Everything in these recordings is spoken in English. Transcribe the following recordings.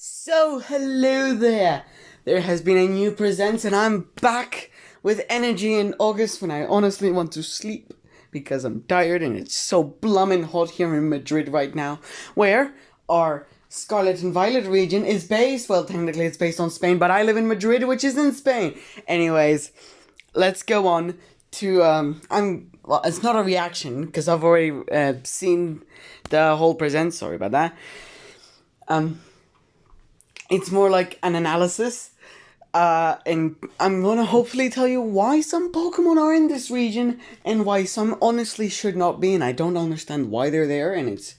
So, hello there! There has been a new present, and I'm back with energy in August when I honestly want to sleep because I'm tired and it's so blummin' hot here in Madrid right now, where our Scarlet and Violet region is based. Well, technically it's based on Spain, but I live in Madrid, which is in Spain. Anyways, let's go on to well, it's not a reaction because I've already seen the whole present. Sorry about that. It's more like an analysis. And I'm gonna hopefully tell you why some Pokemon are in this region and why some honestly should not be, and I don't understand why they're there, and it's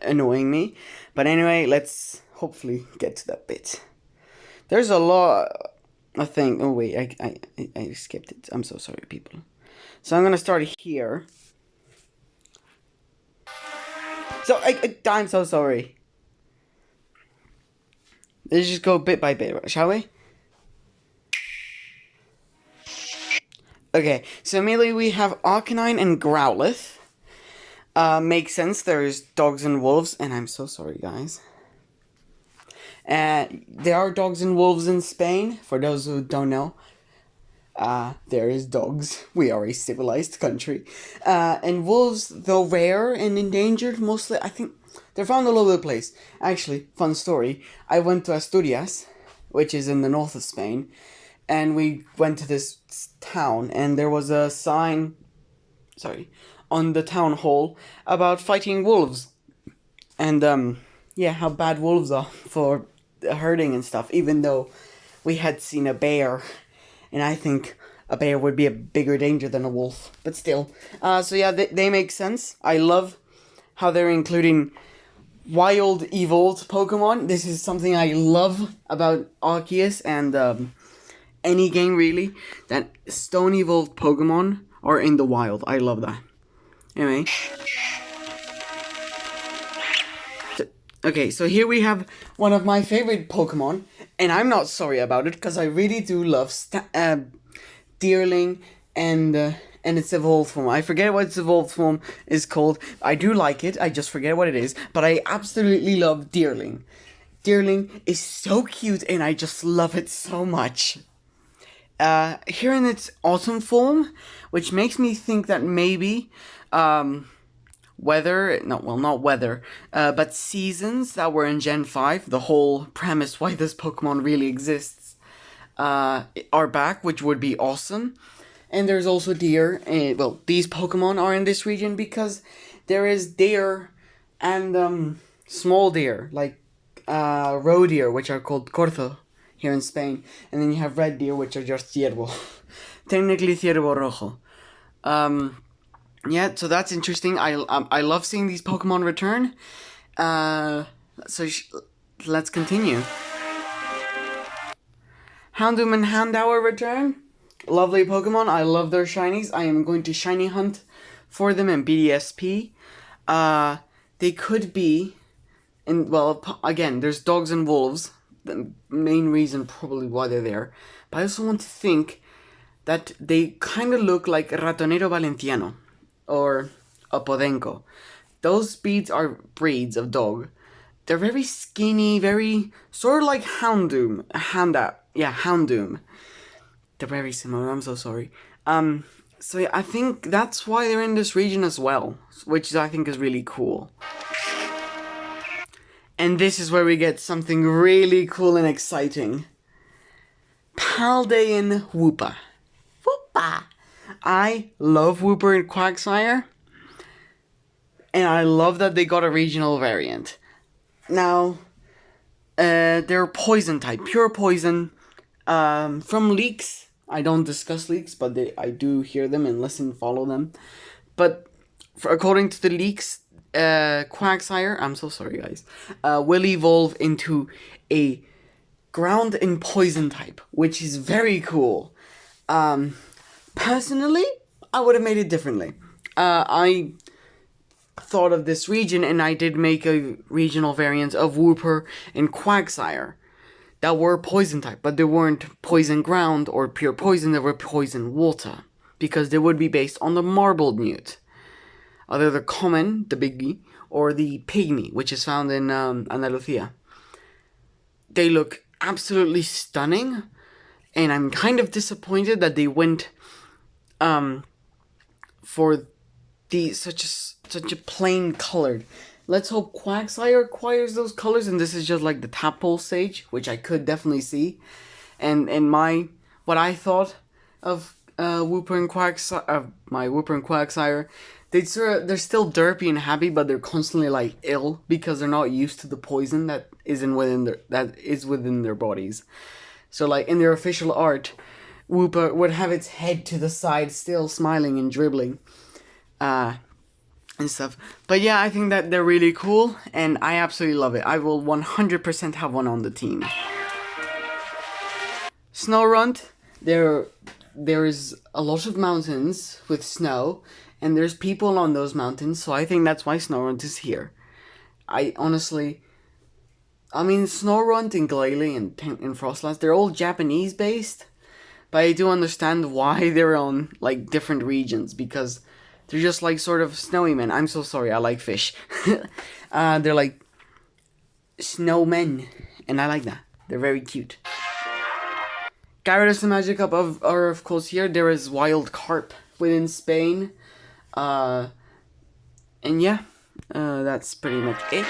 annoying me. But anyway, let's hopefully get to that bit. There's a lot. I think. Oh wait, I skipped it. I'm so sorry, people. So I'm gonna start here. So I'm so sorry. Let's just go bit by bit, shall we? Okay, so immediately we have Arcanine and Growlithe. Makes sense, there's dogs and wolves, and I'm so sorry, guys. There are dogs and wolves in Spain, for those who don't know. There is dogs. We are a civilized country. And wolves, though rare and endangered, mostly, I think, they're found all over the place. Actually, fun story, I went to Asturias, which is in the north of Spain, and we went to this town, and there was a sign, on the town hall about fighting wolves. And, yeah, how bad wolves are for herding and stuff, even though we had seen a bear, and I think a bear would be a bigger danger than a wolf, but still. So yeah, they make sense. I love how they're including wild evolved Pokemon. This is something I love about Arceus and any game really, that stone evolved Pokemon are in the wild. I love that. Anyway. Okay, so here we have one of my favorite Pokemon, and I'm not sorry about it, because I really do love Deerling and its evolved form. I forget what its evolved form is called. I do like it, I just forget what it is, but I absolutely love Deerling. Deerling is so cute, and I just love it so much. Here in its autumn form, which makes me think that maybe, not weather, but seasons that were in Gen 5, the whole premise why this Pokemon really exists, are back, which would be awesome. And there's also deer. Well, these Pokemon are in this region because there is deer and small deer, like roe deer, which are called corzo here in Spain. And then you have red deer, which are just ciervo. Technically ciervo rojo. Yeah, so that's interesting. I love seeing these Pokemon return. Let's continue. Houndoom and Houndour return. Lovely Pokemon. I love their shinies. I am going to shiny hunt for them in BDSP. They could be, again, there's dogs and wolves. The main reason probably why they're there. But I also want to think that they kind of look like Ratonero Valenciano or Apodenco. Those breeds of dog. They're very skinny, very sort of like Houndoom. Houndoom. They're very similar. I'm so sorry. So yeah, I think that's why they're in this region as well, which I think is really cool. And this is where we get something really cool and exciting. Paldean Wooper. Wooper! I love Wooper and Quagsire. And I love that they got a regional variant. Now, they're poison type, pure poison. From leaks, I don't discuss leaks, but I do hear them and follow them. But according to the leaks, Quagsire, I'm so sorry guys, will evolve into a ground and poison type, which is very cool. Personally, I would have made it differently. I thought of this region, and I did make a regional variant of Wooper and Quagsire that were poison type, but they weren't poison ground or pure poison, they were poison water, because they would be based on the marbled newt. Either the common, the biggie, or the pygmy, which is found in Andalusia. they look absolutely stunning, and I'm kind of disappointed that they went for the such a plain colored. Let's hope Quagsire acquires those colors, and this is just like the tadpole stage, which I could definitely see. And my what I thought of Wooper and Quagsire, my Wooper and Quagsire, they're still derpy and happy, but they're constantly like ill because they're not used to the poison that is within their bodies. So like in their official art, Wooper would have its head to the side, still smiling and dribbling, and stuff. But yeah, I think that they're really cool, and I absolutely love it. I will 100% have one on the team. Snorunt, there is a lot of mountains with snow, and there's people on those mountains, so I think that's why Snorunt is here. I mean, Snorunt and Glalie and Froslass, they're all Japanese based, but I do understand why they're on like different regions, because they're just like sort of snowy men. I'm so sorry, I like fish. They're like snowmen, and I like that. They're very cute. Gyarados and Magikarp are of course here. There is wild carp within Spain. And yeah, that's pretty much it.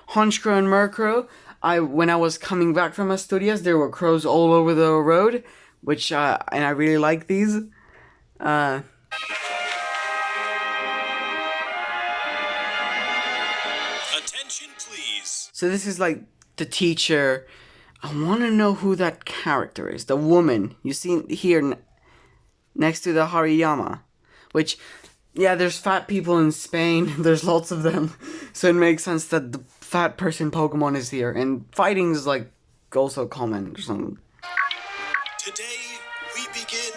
Honchkrow and Murkrow. When I was coming back from Asturias, there were crows all over the road, which and I really like these. Attention, please. So this is like the teacher. I want to know who that character is. The woman you see here next to the Hariyama, which, yeah, there's fat people in Spain. There's lots of them, so it makes sense that the fat person Pokemon is here, and fighting is like also common or something. Today we begin.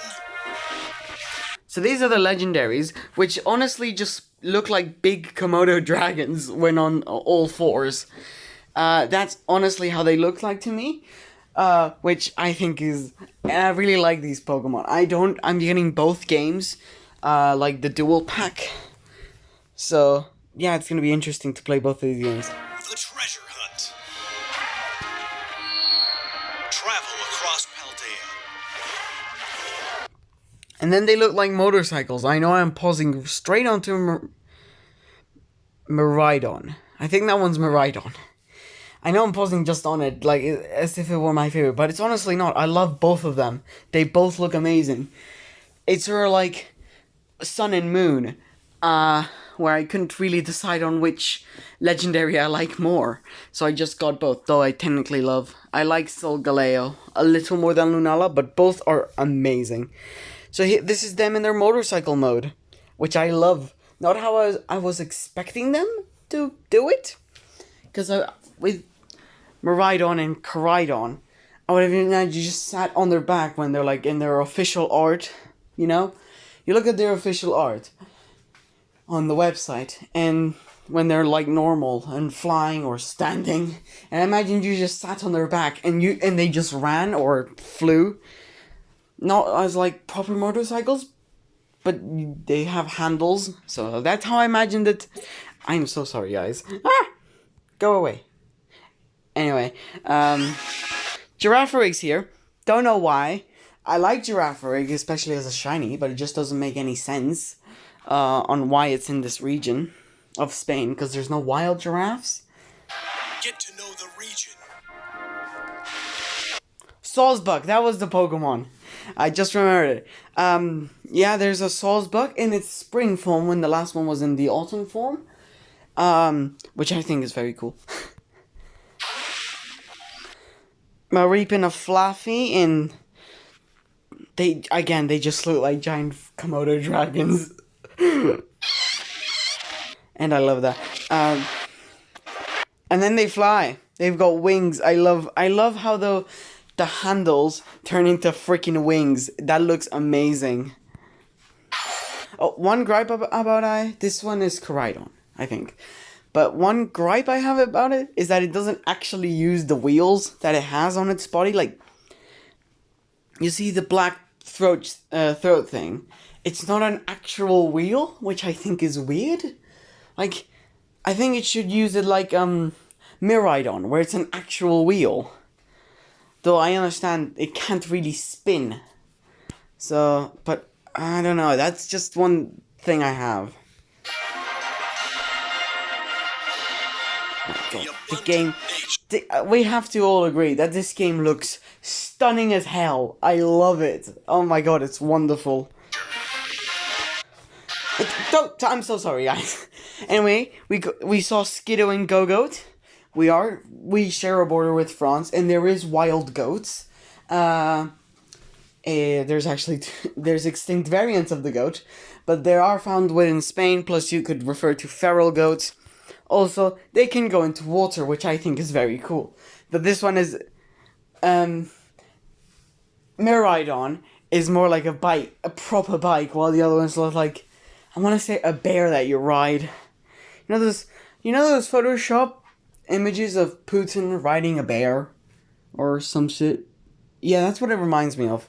So these are the legendaries, which honestly just look like big Komodo dragons when on all fours. That's honestly how they look like to me, which I think is, and I really like these Pokemon. I'm getting both games, like the dual pack. So yeah, it's gonna be interesting to play both of these games. The treasure hunt. Travel across Paldea. And then they look like motorcycles. I know I'm pausing straight onto Miraidon. I think that one's Miraidon. I know I'm pausing just on it, like, as if it were my favorite, but it's honestly not. I love both of them. They both look amazing. It's sort of like Sun and Moon, where I couldn't really decide on which legendary I like more. So I just got both, though I technically I like Solgaleo a little more than Lunala, but both are amazing. So this is them in their motorcycle mode, which I love. Not how I was expecting them to do it, because with Miraidon and Koraidon, I would have imagined you just sat on their back when they're like in their official art, you know? You look at their official art on the website, and when they're like normal and flying or standing, and I imagined you just sat on their back and they just ran or flew. Not as like proper motorcycles, but they have handles, so that's how I imagined it. I'm so sorry, guys. Go away. Anyway, Girafarig here. Don't know why. I like Girafarig, especially as a shiny, but it just doesn't make any sense on why it's in this region of Spain, because there's no wild giraffes. Get to know the region. Sawsbuck, that was the Pokemon. I just remembered it. Yeah, there's a Sawsbuck in its spring form when the last one was in the autumn form. Which I think is very cool. Mareep and a Fluffy, and they just look like giant Komodo dragons. And I love that. And then they fly. They've got wings. I love how the handles turn into freaking wings. That looks amazing. Oh, one gripe about this one is Koraidon, I think. But one gripe I have about it is that it doesn't actually use the wheels that it has on its body. Like, you see the black throat thing. It's not an actual wheel, which I think is weird. Like, I think it should use it like Miraidon, where it's an actual wheel. Though I understand it can't really spin. So, but I don't know, that's just one thing I have. The game, we have to all agree that this game looks stunning as hell. I love it. Oh my god, it's wonderful. I'm so sorry, guys. Anyway, we saw Skiddo and Go-Goat. We share a border with France, and there is wild goats. There's actually there's extinct variants of the goat, but they are found within Spain. Plus, you could refer to feral goats. Also, they can go into water, which I think is very cool. But this one is, Miraidon is more like a bike, a proper bike, while the other one's like, I want to say a bear that you ride. You know those Photoshop images of Putin riding a bear, or some shit. Yeah, that's what it reminds me of.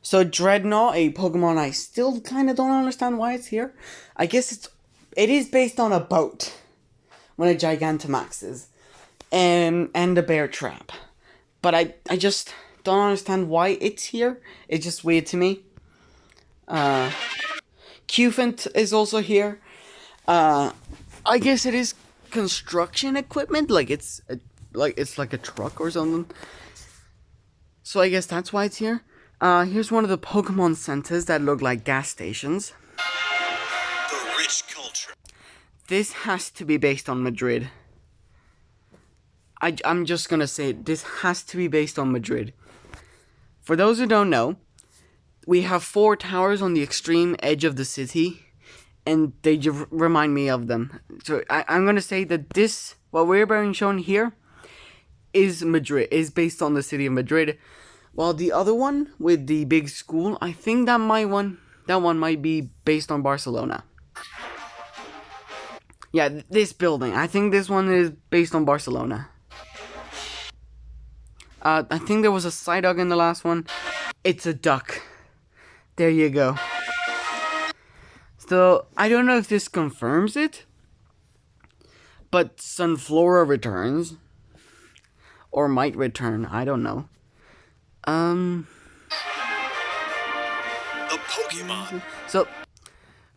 So Dreadnought, a Pokemon I still kind of don't understand why it's here. I guess it is based on a boat, when a Gigantamax is, and a bear trap. But I just don't understand why it's here. It's just weird to me. Cufant is also here. I guess it is construction equipment, like it's like a truck or something. So I guess that's why it's here. Here's one of the Pokemon centers that look like gas stations. The rich culture. This has to be based on Madrid. I'm just gonna say it, this has to be based on Madrid. For those who don't know, we have 4 towers on the extreme edge of the city, and they remind me of them. So I'm gonna say that this, what we're being shown here, is based on the city of Madrid. While the other one with the big school, I think that one might be based on Barcelona. Yeah, this building, I think this one is based on Barcelona. I think there was a Psyduck in the last one. It's a duck. There you go. So, I don't know if this confirms it, but Sunflora returns. Or might return, I don't know. The Pokemon. So,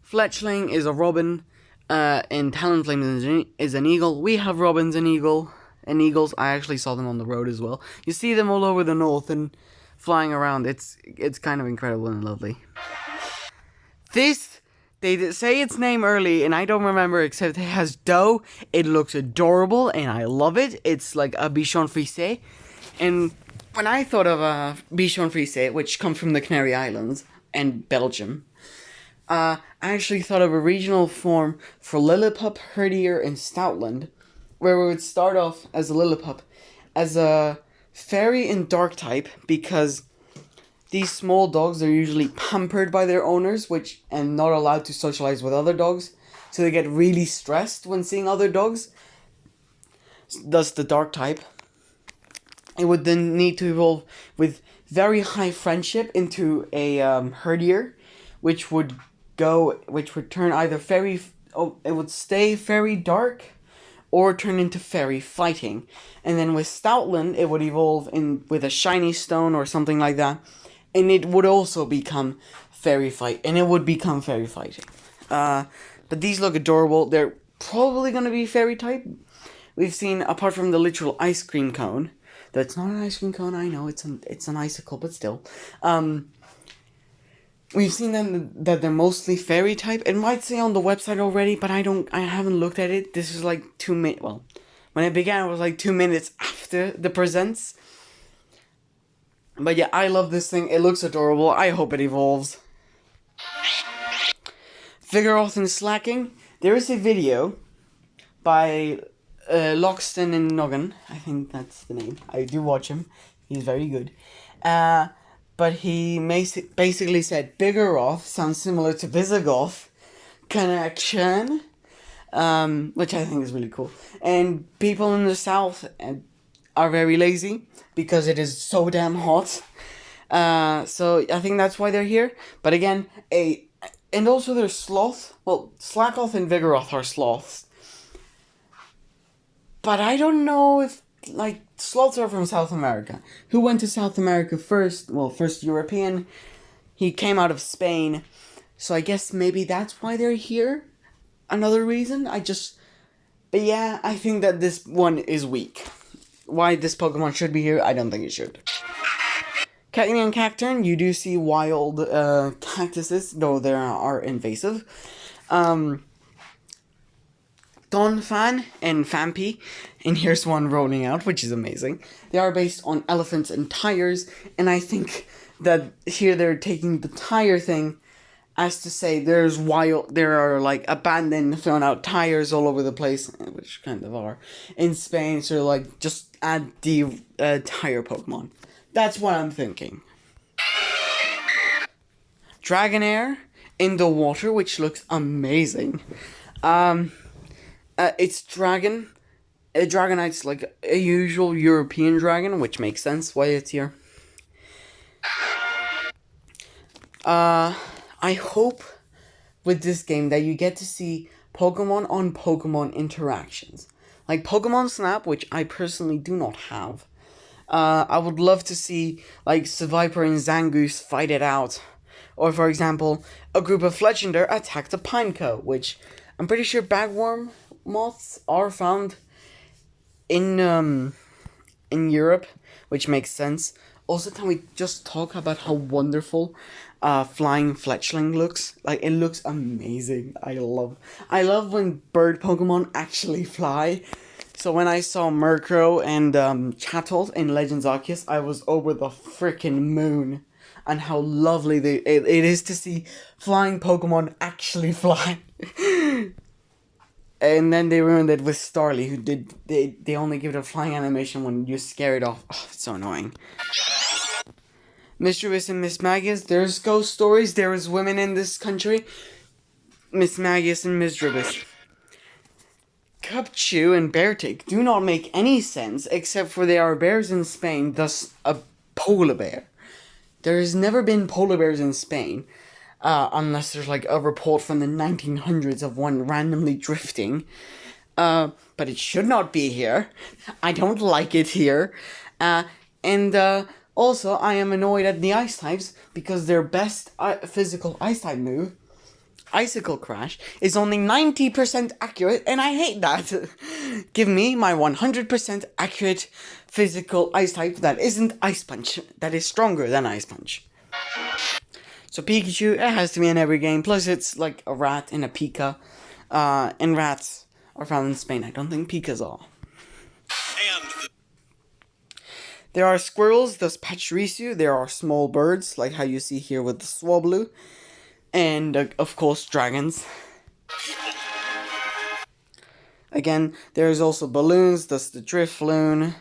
Fletchling is a robin, and Talonflame is an eagle. We have robins and eagles. I actually saw them on the road as well. You see them all over the north and flying around. It's kind of incredible and lovely. This, they say its name early, and I don't remember except it has dough. It looks adorable, and I love it. It's like a Bichon Frise, and when I thought of a Bichon Frise, which comes from the Canary Islands and Belgium, I actually thought of a regional form for Lillipup, Herdier, and Stoutland, where we would start off as a Lillipup, as a fairy and dark type, because these small dogs are usually pampered by their owners, and not allowed to socialize with other dogs, so they get really stressed when seeing other dogs. Thus the dark type. It would then need to evolve with very high friendship into a Herdier, which would turn either it would stay fairy dark, or turn into fairy fighting. And then with Stoutland, it would evolve with a shiny stone or something like that, and it would also become fairy fighting. But these look adorable. They're probably gonna be fairy type. We've seen, apart from the literal ice cream cone. That's not an ice cream cone, I know, it's an icicle, but still. We've seen them that they're mostly fairy type. It might say on the website already, but I haven't looked at it. This is like 2 minutes, well, when it began it was like 2 minutes after the presents. But yeah, I love this thing, it looks adorable, I hope it evolves. Vigoroth and Slacking, there is a video by Loxton and Noggin, I think that's the name. I do watch him. He's very good. But he basically said Vigoroth sounds similar to Visigoth. Connection. Which I think is really cool. And people in the south are very lazy because it is so damn hot. So I think that's why they're here. But again, and also they're sloth. Well, Slakoth and Vigoroth are sloths. But I don't know if, like, sloths are from South America. Who went to South America first? Well, first European. He came out of Spain. So I guess maybe that's why they're here. Another reason. But yeah, I think that this one is weak. Why this Pokemon should be here, I don't think it should. Cacnea and Cacturne, you do see wild cactuses, though they are invasive. Donphan and Phanpy, and here's one rolling out, which is amazing. They are based on elephants and tires, and I think that here they're taking the tire thing as to say there are like abandoned, thrown out tires all over the place, which kind of are, in Spain, so like just add the tire Pokemon. That's what I'm thinking. Dragonair in the water, which looks amazing. It's dragon. Dragonite's like a usual European dragon, which makes sense why it's here. I hope with this game that you get to see Pokemon on Pokemon interactions. Like Pokemon Snap, which I personally do not have. I would love to see like Seviper and Zangoose fight it out. Or for example, a group of Fletchinder attacked a Pineco, which I'm pretty sure bagworm moths are found in Europe, which makes sense. Also, can we just talk about how wonderful flying Fletchling looks? Like, it looks amazing. I love when bird Pokemon actually fly. So when I saw Murkrow and Chatot in Legends Arceus, I was over the freaking moon. And how lovely it is to see flying Pokemon actually fly. And then they ruined it with Starly, who they only give it a flying animation when you scare it off. Oh, it's so annoying. Misdreavus and Mismagius, there's ghost stories, there is women in this country. Mismagius and Misdreavus. Cubchoo and Beartic do not make any sense, except for they are bears in Spain, thus a polar bear. There has never been polar bears in Spain, unless there's like a report from the 1900s of one randomly drifting. But it should not be here. I don't like it here. Also, I am annoyed at the ice types because their best physical ice type move, Icicle Crash, is only 90% accurate, and I hate that. Give me my 100% accurate physical ice type that isn't Ice Punch, that is stronger than Ice Punch. So Pikachu, it has to be in every game, plus it's like a rat and a Pika, and rats are found in Spain. I don't think Pikas are. There are squirrels, thus Pachirisu. There are small birds, like how you see here with the Swablu. And, of course, dragons. Again, there is also balloons, thus the Drifloon.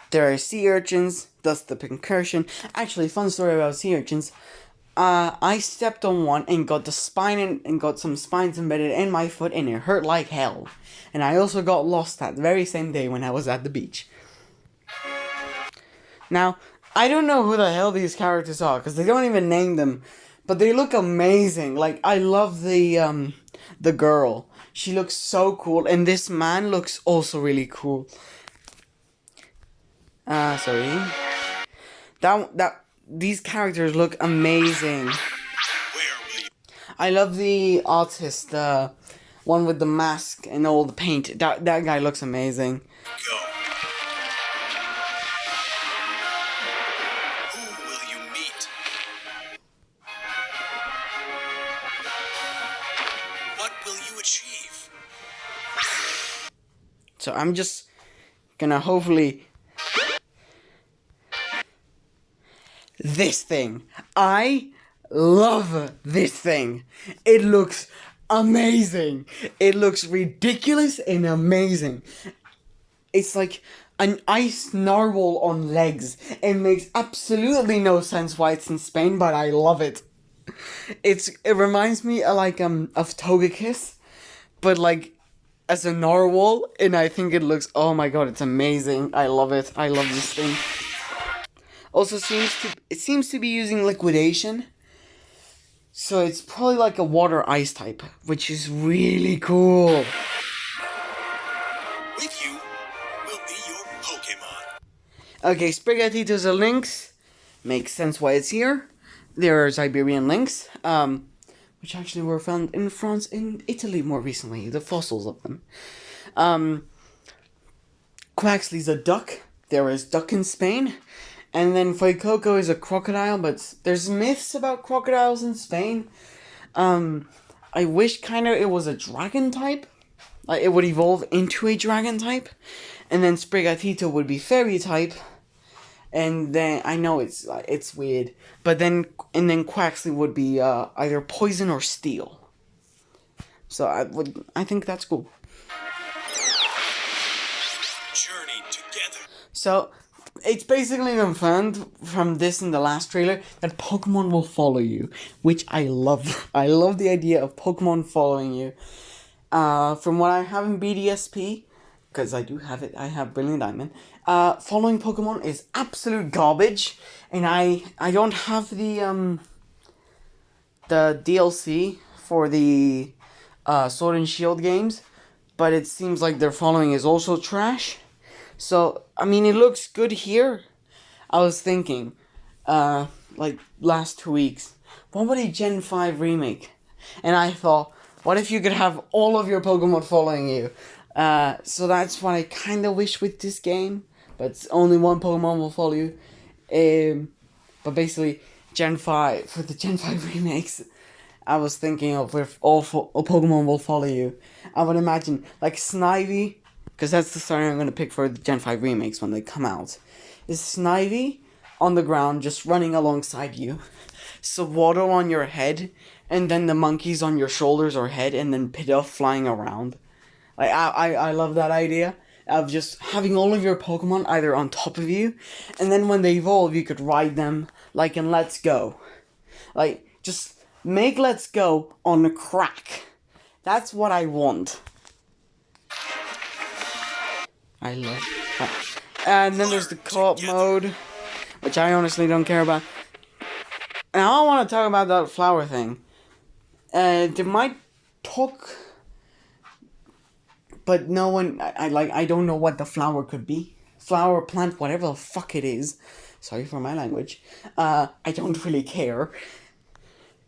There are sea urchins, thus the Pincursion. Actually, fun story about sea urchins. I stepped on one and got got some spines embedded in my foot, and it hurt like hell. And I also got lost that very same day when I was at the beach. Now, I don't know who the hell these characters are, because they don't even name them, but they look amazing. Like, I love the girl. She looks so cool, and this man looks also really cool. Sorry. These characters look amazing. I love the artist, the one with the mask and all the paint. That guy looks amazing. Go. Who will you meet? What will you achieve? So I'm just gonna hopefully... This thing. I love this thing. It looks amazing. It looks ridiculous and amazing. It's like an ice narwhal on legs. It makes absolutely no sense why it's in Spain, but I love it. It reminds me of Togekiss, but like as a narwhal, and I think it looks, oh my god, it's amazing. I love it. I love this thing. Also seems to be using liquidation. So it's probably like a water ice type, which is really cool. Okay, Sprigatito's a lynx. Makes sense why it's here. There are Siberian lynx, which actually were found in France and Italy more recently, the fossils of them. Quaxley's a duck. There is duck in Spain. And then Fuecoco is a crocodile, but there's myths about crocodiles in Spain. I wish kind of it was a dragon type. Like it would evolve into a dragon type. And then Sprigatito would be fairy type. And then I know it's weird, but then Quaxley would be either poison or steel. So I think that's cool. Journey together. So it's basically confirmed from this and the last trailer that Pokemon will follow you, which I love. I love the idea of Pokemon following you. From what I have in BDSP, because I do have it, I have Brilliant Diamond. Following Pokemon is absolute garbage, and I don't have the DLC for the Sword and Shield games, but it seems like their following is also trash. So I mean, it looks good here. I was thinking, like last 2 weeks, what would a Gen 5 remake? And I thought, what if you could have all of your Pokemon following you? So that's what I kind of wish with this game, but only one Pokemon will follow you. But basically, Gen 5, for the Gen 5 remakes, I was thinking of if all Pokemon will follow you. I would imagine, like Snivy, because that's the story I'm going to pick for the Gen 5 remakes when they come out, is Snivy on the ground just running alongside you, Swaddle on your head, and then the monkeys on your shoulders or head, and then Pidove flying around. Like, I love that idea of just having all of your Pokemon either on top of you, and then when they evolve, you could ride them, like in Let's Go. Like, just make Let's Go on crack. That's what I want. I love that. And then there's the co-op mode, which I honestly don't care about. And I don't want to talk about that flower thing. They might talk, but no one, I don't know what the flower could be. Flower, plant, whatever the fuck it is. Sorry for my language. I don't really care.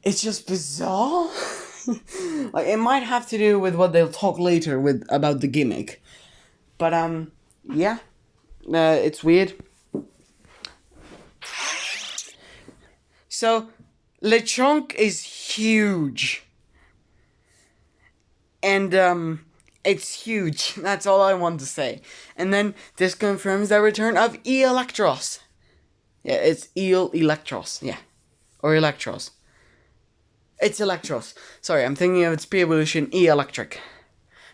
It's just bizarre. Like, it might have to do with what they'll talk later about the gimmick. But, yeah. It's weird. So, Lechonk is huge. And, it's huge. That's all I want to say. And then, this confirms the return of Electros. Yeah, it's Electros. Yeah. Or Electros. It's Electros. Sorry, I'm thinking of its pre-evolution E-Electric.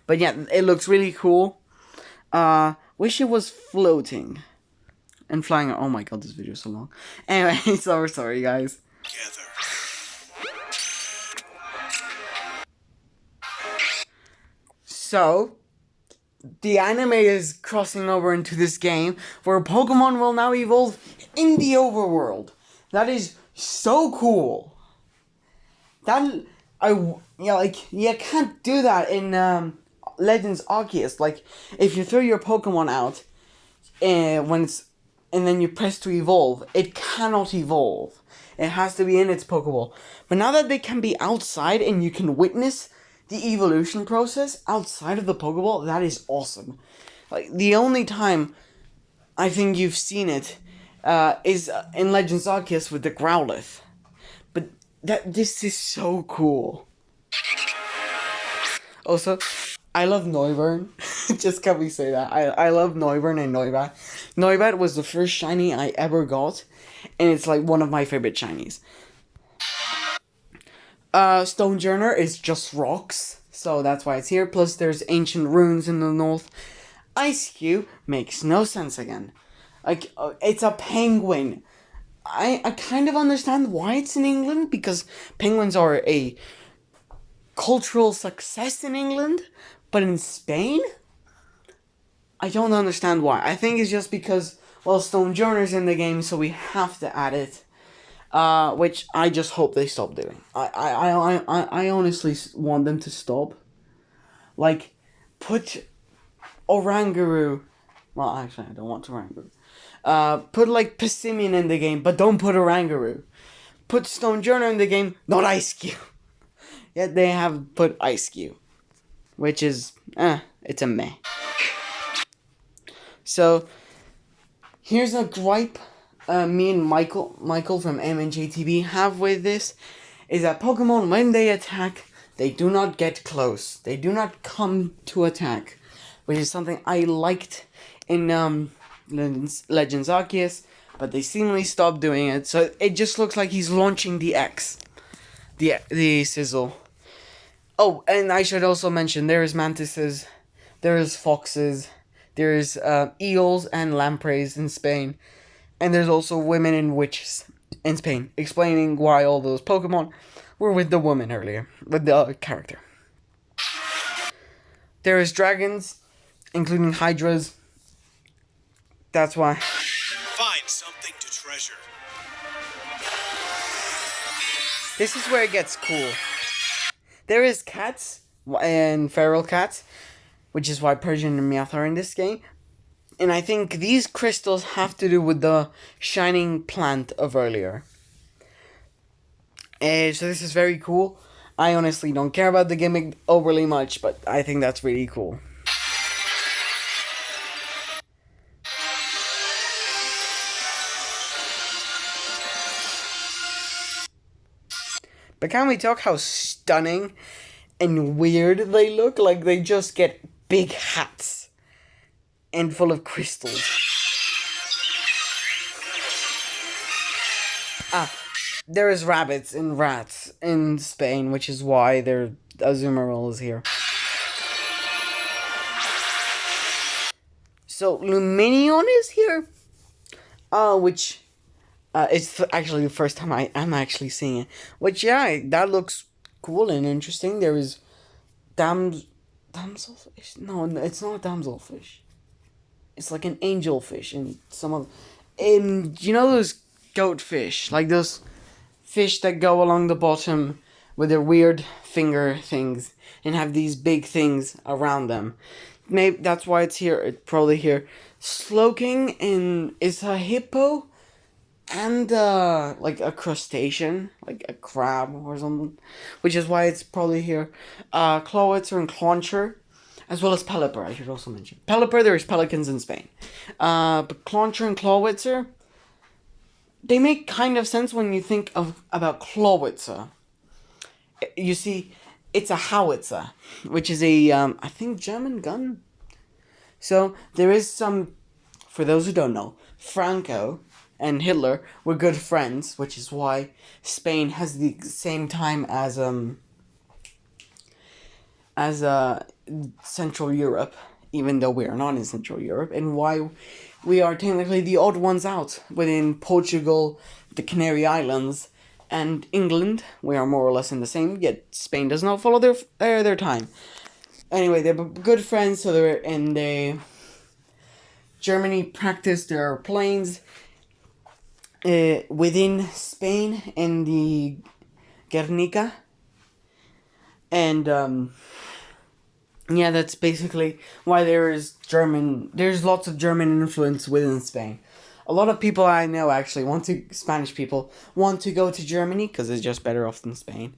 But yeah, it looks really cool. Wish it was floating. And flying. Oh my god, this video is so long. Anyway, so sorry guys. Together. So, the anime is crossing over into this game where Pokemon will now evolve in the overworld. That is so cool. You can't do that in Legends Arceus. Like, if you throw your Pokemon out, and then you press to evolve, it cannot evolve. It has to be in its Pokeball. But now that they can be outside and you can witness the evolution process outside of the Pokeball, that is awesome. Like, the only time I think you've seen it is in Legends Arceus with the Growlithe. But this is so cool. Also, I love Noivern. Just can we say that? I love Noivern and Noibat. Noibat was the first shiny I ever got, and it's like one of my favorite shinies. Stonejourner is just rocks, so that's why it's here. Plus there's ancient runes in the north. Ice-Cube makes no sense again. Like, it's a penguin. I kind of understand why it's in England, because penguins are a cultural success in England, but in Spain, I don't understand why. I think it's just because, well, Stonejourner's in the game, so we have to add it, which I just hope they stop doing. I honestly want them to stop. Like, put Oranguru. Well, actually, I don't want Oranguru. Put like Persimmon in the game, but don't put Oranguru. Put Stonjourner in the game, not Ice Cube. Yet they have put Ice Cube, which is, it's a meh. So, here's a gripe me and Michael from MNJTV have with this, is that Pokemon, when they attack, they do not get close. They do not come to attack, which is something I liked in Legends Arceus, but they seemingly stopped doing it, so it just looks like he's launching the X. The Sizzle. Oh, and I should also mention, there is mantises, there is foxes, there is eels and lampreys in Spain, and there's also women and witches in Spain, explaining why all those Pokemon were with the woman earlier, with the character. There is dragons, including hydras. That's why. Find something to treasure. This is where it gets cool. There is cats and feral cats, which is why Persian and Meowth are in this game. And I think these crystals have to do with the shining plant of earlier. So this is very cool. I honestly don't care about the gimmick overly much, but I think that's really cool. But can we talk how stunning and weird they look? Like they just get big hats and full of crystals. There is rabbits and rats in Spain, which is why their Azumarill is here. So Lumineon is here, which it's actually the first time I'm actually seeing it. Which, yeah, that looks cool and interesting. There is damselfish. No, it's not a damselfish. It's like an angelfish and some of, you know those goatfish, like those fish that go along the bottom with their weird finger things and have these big things around them. Maybe that's why it's here. It's probably here. Slowking is a hippo and like a crustacean, like a crab or something, which is why it's probably here. Clawitzer and Clauncher, as well as Pelipper, I should also mention. Pelipper, there's pelicans in Spain. But Clauncher and Clawitzer, they make kind of sense when you think about Clawitzer. You see, it's a howitzer, which is a, I think, German gun. So, there is some, for those who don't know, Franco and Hitler were good friends, which is why Spain has the same time as Central Europe, even though we are not in Central Europe, and why we are technically the odd ones out within Portugal, the Canary Islands, and England. We are more or less in the same, yet Spain does not follow their time. Anyway, they're good friends, so they're in the Germany practice their planes within Spain in the Guernica. And yeah, that's basically why there's lots of German influence within Spain. A lot of people I know actually Spanish people want to go to Germany because it's just better off than Spain.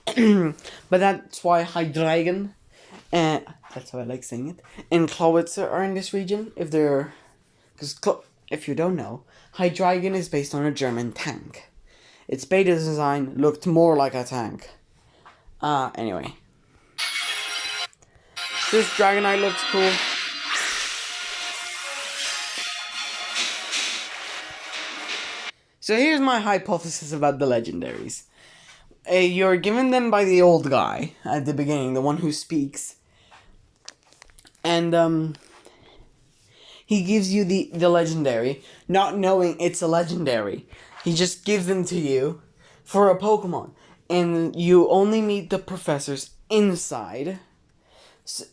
But that's why Hydreigon, that's how I like saying it, and Clawitzer are in this region. If you don't know, Hydreigon is based on a German tank. Its beta design looked more like a tank. Anyway. This Dragonite looks cool. So here's my hypothesis about the legendaries. You're given them by the old guy at the beginning, the one who speaks. And, he gives you the legendary, not knowing it's a legendary. He just gives them to you for a Pokemon. And you only meet the professors inside.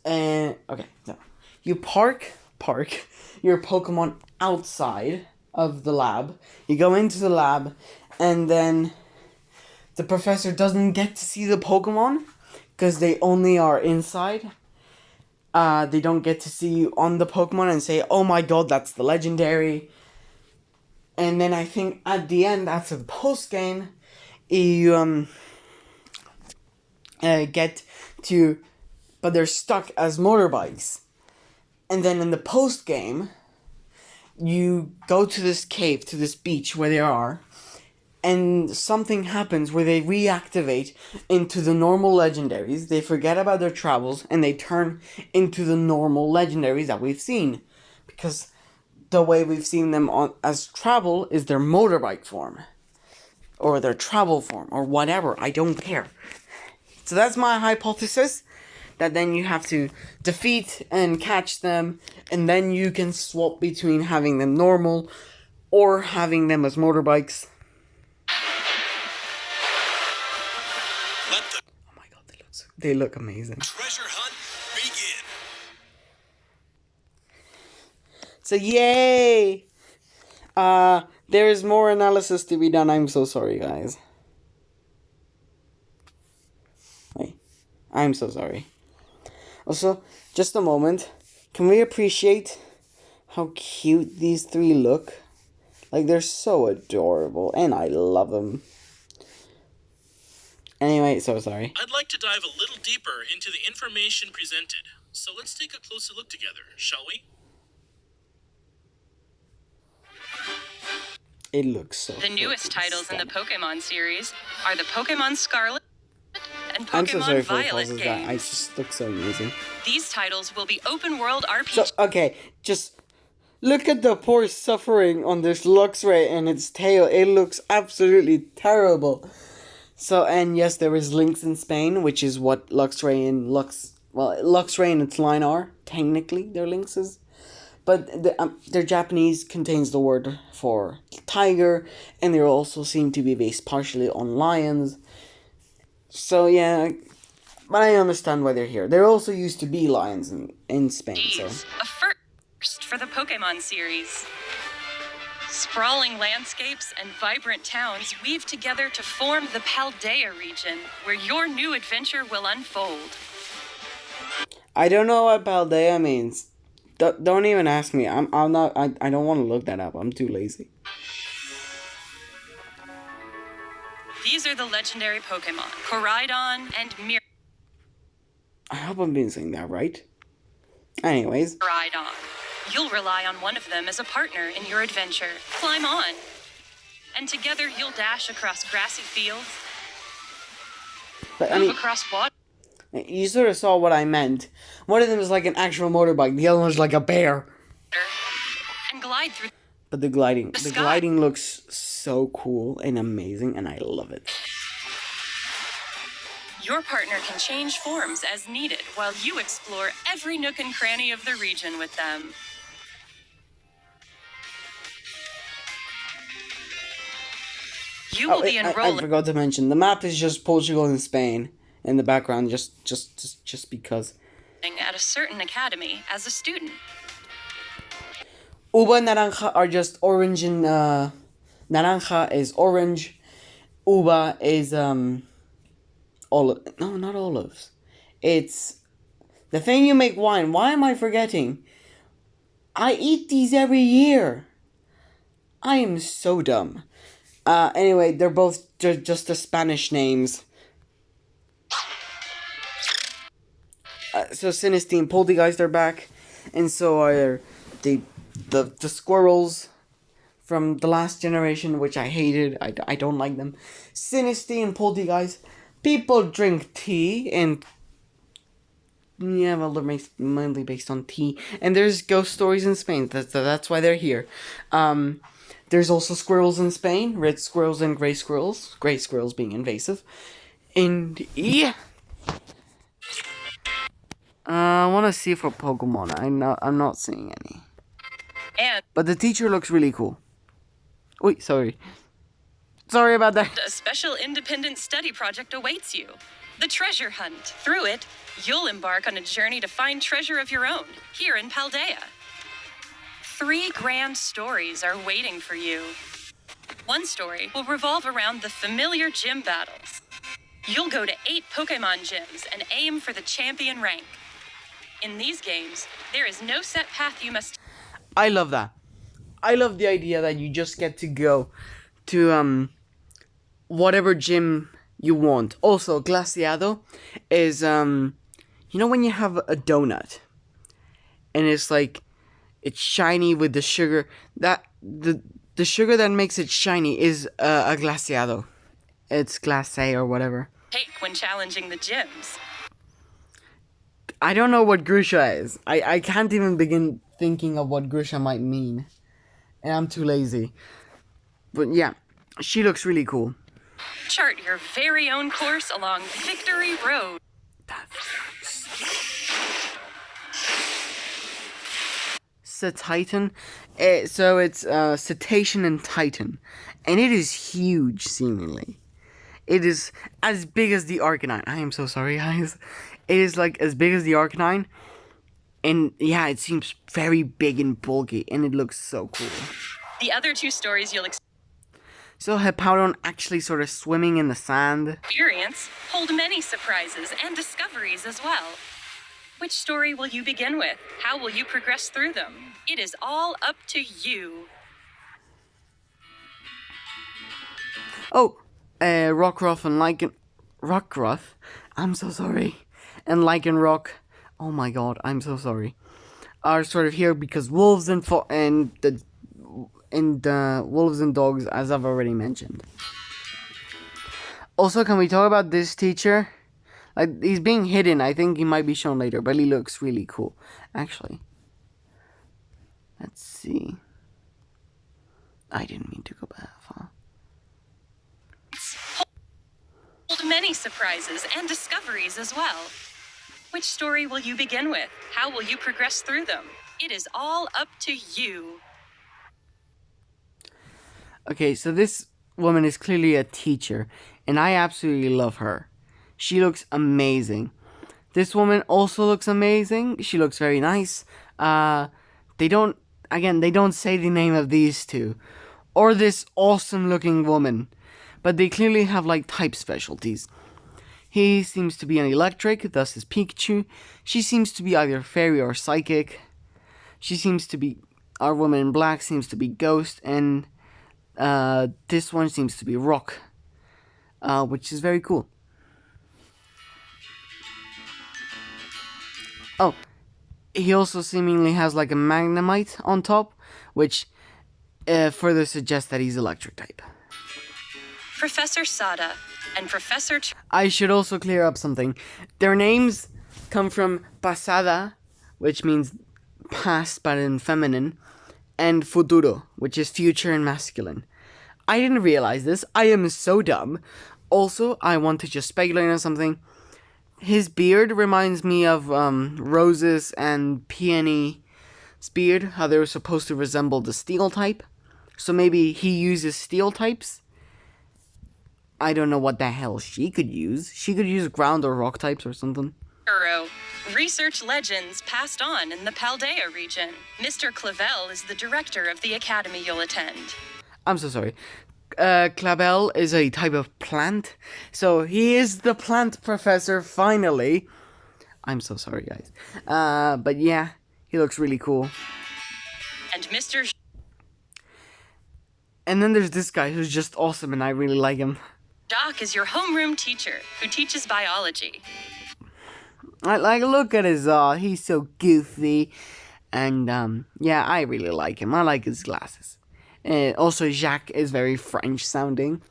Okay, no. You park your Pokemon outside of the lab. You go into the lab, and then the professor doesn't get to see the Pokemon because they only are inside. They don't get to see you on the Pokemon and say, "Oh my god, that's the legendary." And then I think at the end, after the post game, you get to, but they're stuck as motorbikes. And then in the post game, you go to this cave, to this beach where they are, and something happens where they reactivate into the normal legendaries. They forget about their travels and they turn into the normal legendaries that we've seen, because the way we've seen them as travel is their motorbike form, or their travel form, or whatever. I don't care. So that's my hypothesis, that then you have to defeat and catch them, and then you can swap between having them normal or having them as motorbikes. Let the Oh my god, they look amazing. treasure hunt begin. So yay! There is more analysis to be done. I'm so sorry, guys. Wait, I'm so sorry. Also, just a moment. Can we appreciate how cute these three look? Like, they're so adorable, and I love them. Anyway, so sorry. I'd like to dive a little deeper into the information presented, so let's take a closer look together, shall we? It looks so The newest freaking titles in the stunning. Pokemon series are the Pokemon Scarlet and I'm so sorry Pokemon for the Violet pauses, that I games. just look so amazing. These titles will be open world So, RPGs. okay, just look at the poor suffering on this Luxray and its tail. It looks absolutely terrible. So, and yes, there is Lynx in Spain, which is what Luxray and Luxray and its line are. Technically, they're Lynxes. But their Japanese contains the word for tiger, and they also seem to be based partially on lions. So, yeah, but I understand why they're here. There also used to be lions in Spain, so... A first for the Pokemon series. Sprawling landscapes and vibrant towns weave together to form the Paldea region, where your new adventure will unfold. I don't know what Paldea means. Don't even ask me. I don't want to look that up. I'm too lazy. These are the legendary Pokemon, Koraidon and I hope I'm being saying that right. Anyways, Miraidon. You'll rely on one of them as a partner in your adventure. Climb on. And together you'll dash across grassy fields, but I move mean, across water, you sort of saw what I meant. One of them is like an actual motorbike. The other one's like a bear. and glide through. But the sky. gliding looks so cool and amazing, and I love it. Your partner can change forms as needed while you explore every nook and cranny of the region with them. You will be I enrolling forgot to mention, the map is just Portugal and Spain in the background, just because. at a certain academy as a student. Uba and Naranja are just orange and, Naranja is orange. Uba is, olive. No, not olives. It's the thing you make wine. Why am I forgetting? I eat these every year. I am so dumb. Anyway, they're both just the Spanish names. So Sinistea and Poltegeist are back, and so are the squirrels from the last generation, which I hated. I don't like them. Sinistea and Poltegeist. People drink tea, and yeah, well, they're mainly based on tea. And there's ghost stories in Spain. That's why they're here. There's also squirrels in Spain, red squirrels and gray squirrels. Gray squirrels being invasive. And yeah. I want to see for Pokemon. I'm not seeing any. And But the teacher looks really cool. Wait, sorry. Sorry about that. a special independent study project awaits you. The Treasure Hunt. Through it, you'll embark on a journey to find treasure of your own, here in Paldea. 3 grand stories are waiting for you. One story will revolve around the familiar gym battles. You'll go to 8 Pokemon gyms and aim for the champion rank. In these games, there is no set path you must. I love that. I love the idea that you just get to go to whatever gym you want. Also, glaseado is you know when you have a donut and it's like it's shiny with the sugar, that the sugar that makes it shiny is a glaseado. It's glacé or whatever. Take when challenging the gyms. I don't know what Grusha is. I can't even begin thinking of what Grusha might mean. And I'm too lazy. But yeah, she looks really cool. Chart your very own course along Victory Road. Cetitan. So it's Cetacean and Titan. And it is huge, seemingly. It is as big as the Arcanine. I am so sorry, guys. It is like as big as the Arcanine. And yeah, it seems very big and bulky. And it looks so cool. The other two stories you'll So Hippowdon actually sort of swimming in the sand. experience hold many surprises and discoveries as well. Which story will you begin with? How will you progress through them? It is all up to you. Oh, Rockruff and Rockruff. I'm so sorry. And Lycanroc. Oh my god, I'm so sorry. Are sort of here because wolves and the wolves and dogs, as I've already mentioned. Also, can we talk about this teacher? Like, he's being hidden. I think he might be shown later, but he looks really cool. Actually, let's see. I didn't mean to go that far. Hold many surprises and discoveries as well. Which story will you begin with? How will you progress through them? It is all up to you. Okay, so this woman is clearly a teacher, and I absolutely love her. She looks amazing. This woman also looks amazing. She looks very nice. They don't say the name of these two, or this awesome looking woman, but they clearly have like type specialties. He seems to be an electric, thus is Pikachu. She seems to be either fairy or psychic. Our woman in black seems to be ghost, and this one seems to be rock, which is very cool. Oh, he also seemingly has like a Magnemite on top, which further suggests that he's electric type. Professor Sada and Professor I should also clear up something. Their names come from pasada, which means past but in feminine, and futuro, which is future in masculine. I didn't realize this. I am so dumb. Also, I want to just speculate on something. His beard reminds me of Rose's and Peony's beard, how they were supposed to resemble the steel type. So maybe he uses steel types. I don't know what the hell she could use. She could use ground or rock types or something. Churro. Research legends passed on in the Paldea region. Mr. Clavel is the director of the academy you'll attend. I'm so sorry. Clavel is a type of plant. So he is the plant professor, finally. I'm so sorry, guys. But yeah, he looks really cool. And Mr. And then there's this guy who's just awesome and I really like him. Doc is your homeroom teacher who teaches biology. Like, look at his, he's so goofy. And, yeah, I really like him. I like his glasses. Also, Jacques is very French sounding.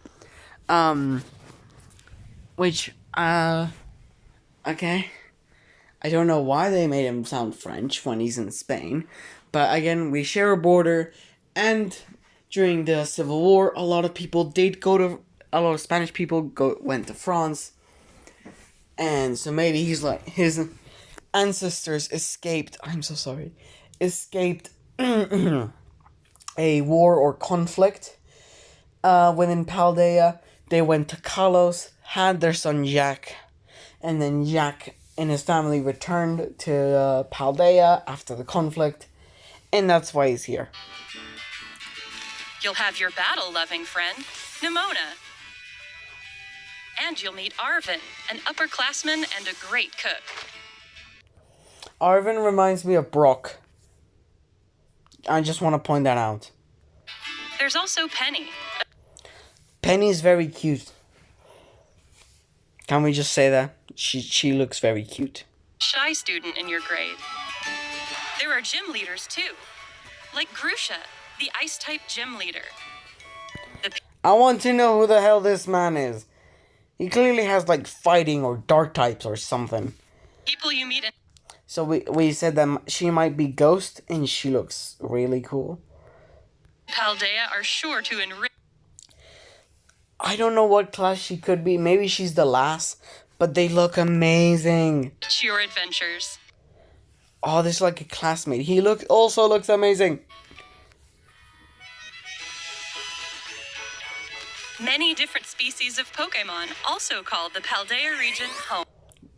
Which, okay. I don't know why they made him sound French when he's in Spain. But again, we share a border. And during the Civil War, a lot of Spanish people went to France. And so maybe he's like, his ancestors escaped a war or conflict within Paldea. They went to Kalos, had their son Jacques, and then Jacques and his family returned to Paldea after the conflict, and that's why he's here. You'll have your battle-loving friend, Nimona. And you'll meet Arvin, an upperclassman and a great cook. Arvin reminds me of Brock. I just want to point that out. There's also Penny, Penny's very cute. Can we just say that? She looks very cute. a shy student in your grade. There are gym leaders too, like Grusha, the ice-type gym leader. The I want to know who the hell this man is. He clearly has like fighting or dark types or something. people you meet in So we said that she might be Ghost and she looks really cool. Paldea are sure to enrich I don't know what class she could be. Maybe she's the last, but they look amazing. your adventures. Oh, this is like a classmate. He also looks amazing. Many different species of Pokemon also call the Paldea region home.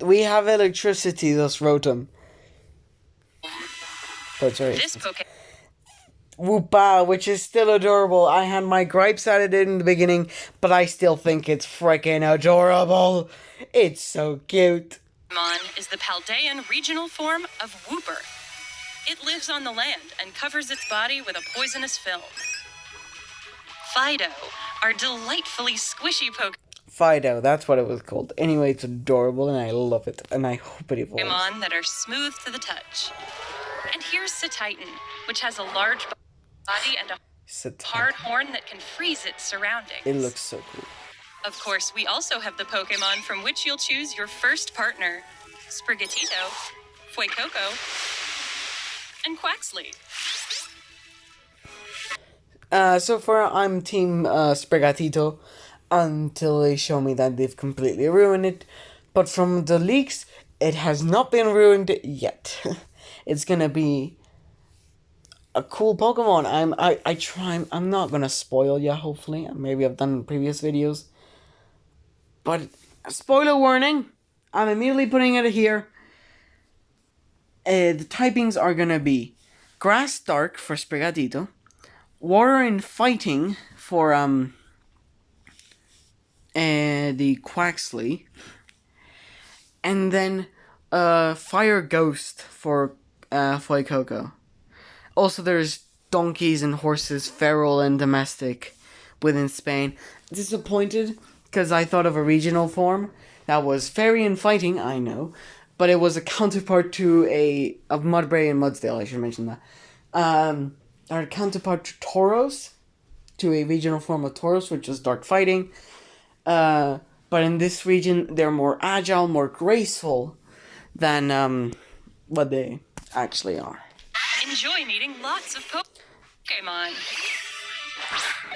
We have electricity, thus Rotom. That's right. This Pokemon Woopa, which is still adorable. I had my gripes at it in the beginning, but I still think it's freaking adorable. It's so cute. is the Paldean regional form of Wooper. It lives on the land and covers its body with a poisonous film. Fido are delightfully squishy Fido, that's what it was called. Anyway, it's adorable and I love it, and I hope it evolves. Pokemon that are smooth to the touch. And here's Cetitan, which has a large body and a hard horn that can freeze its surroundings. It looks so cool. Of course, we also have the Pokemon from which you'll choose your first partner. Sprigatito, Fuecoco, and Quaxley. So far, I'm Team Sprigatito until they show me that they've completely ruined it. But from the leaks, it has not been ruined yet. It's gonna be a cool Pokemon. I'm not gonna spoil ya, hopefully. Maybe I've done in previous videos. But, spoiler warning, I'm immediately putting it here. The typings are gonna be Grass Dark for Sprigatito, Water and Fighting for the Quaxley, and then Fire Ghost for Fuecoco. Also, there's donkeys and horses, feral and domestic, within Spain. Disappointed because I thought of a regional form that was fairy and fighting. I know, but it was a counterpart to of Mudbray and Mudsdale. I should mention that. Our counterpart to Tauros, to a regional form of Tauros, which is dark fighting. But in this region, they're more agile, more graceful than what they actually are. Enjoy meeting lots of Pokemon.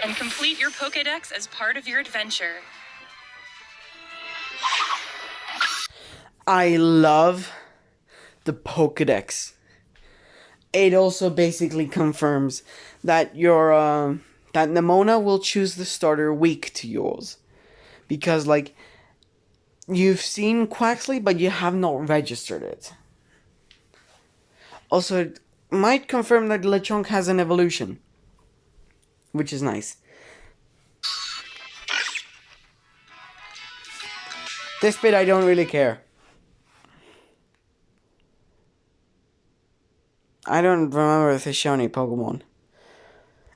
And complete your Pokédex as part of your adventure. I love the Pokédex. It also basically confirms that that Nemona will choose the starter weak to yours. Because, like, you've seen Quaxley, but you have not registered it. Also, it might confirm that Lechonk has an evolution, which is nice. This bit I don't really care. I don't remember if they show any Pokemon.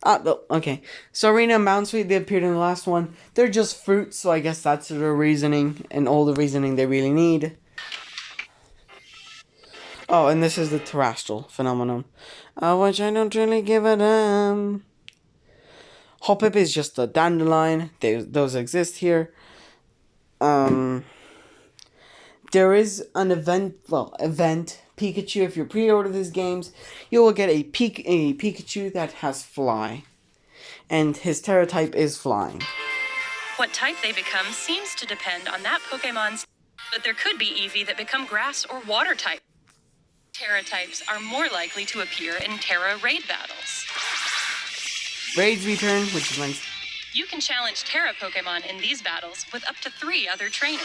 Okay. So Arena and Bounsweet, they appeared in the last one. They're just fruits, so I guess that's the reasoning, and all the reasoning they really need. Oh, and this is the terrestrial phenomenon, which I don't really give a damn. Hoppip is just a dandelion. Those exist here. There is an event Pikachu. If you pre-order these games, you will get a Pikachu that has fly, and his Terra type is flying. What type they become seems to depend on that Pokemon's, but there could be Eevee that become grass or water type. Terra types are more likely to appear in Terra raid battles. Raids return, which is nice. You can challenge Terra Pokemon in these battles with up to 3 other trainers.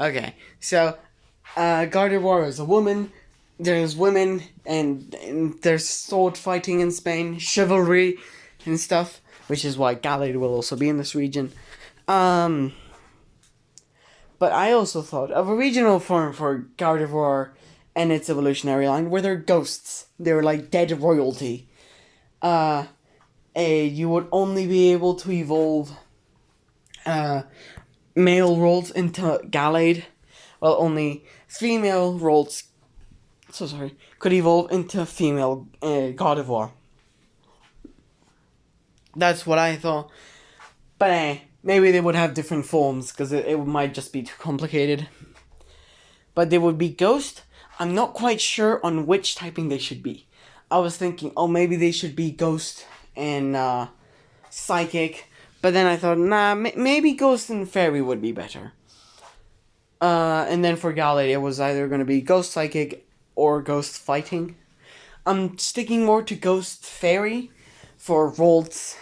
Okay, so Gardevoir is a woman. There's women and there's sword fighting in Spain, chivalry and stuff, which is why Gallade will also be in this region. But I also thought of a regional form for Gardevoir and its evolutionary line where they're ghosts. They're like dead royalty. you would only be able to evolve male Rolls into Gallade, while only female Rolls could evolve into female Gardevoir. That's what I thought. But maybe they would have different forms, because it might just be too complicated. But they would be Ghost. I'm not quite sure on which typing they should be. I was thinking, maybe they should be Ghost and Psychic. But then I thought, nah, maybe Ghost and Fairy would be better. And then for Gallade, it was either going to be Ghost Psychic or Ghost Fighting. I'm sticking more to Ghost Fairy for Rolts,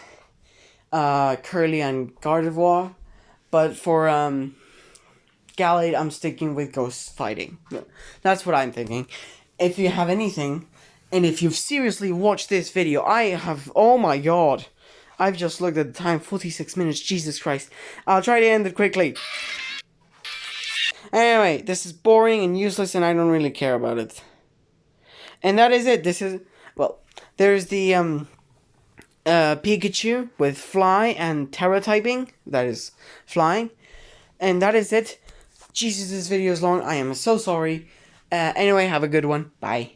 Curly, and Gardevoir. But for Gallade, I'm sticking with Ghost Fighting. That's what I'm thinking. If you have anything, and if you've seriously watched this video, oh my god. I've just looked at the time, 46 minutes, Jesus Christ. I'll try to end it quickly. Anyway, this is boring and useless and I don't really care about it. And that is it. There's the Pikachu with Fly and Terra typing. That is flying. And that is it. Jesus, this video is long. I am so sorry. Anyway, have a good one. Bye.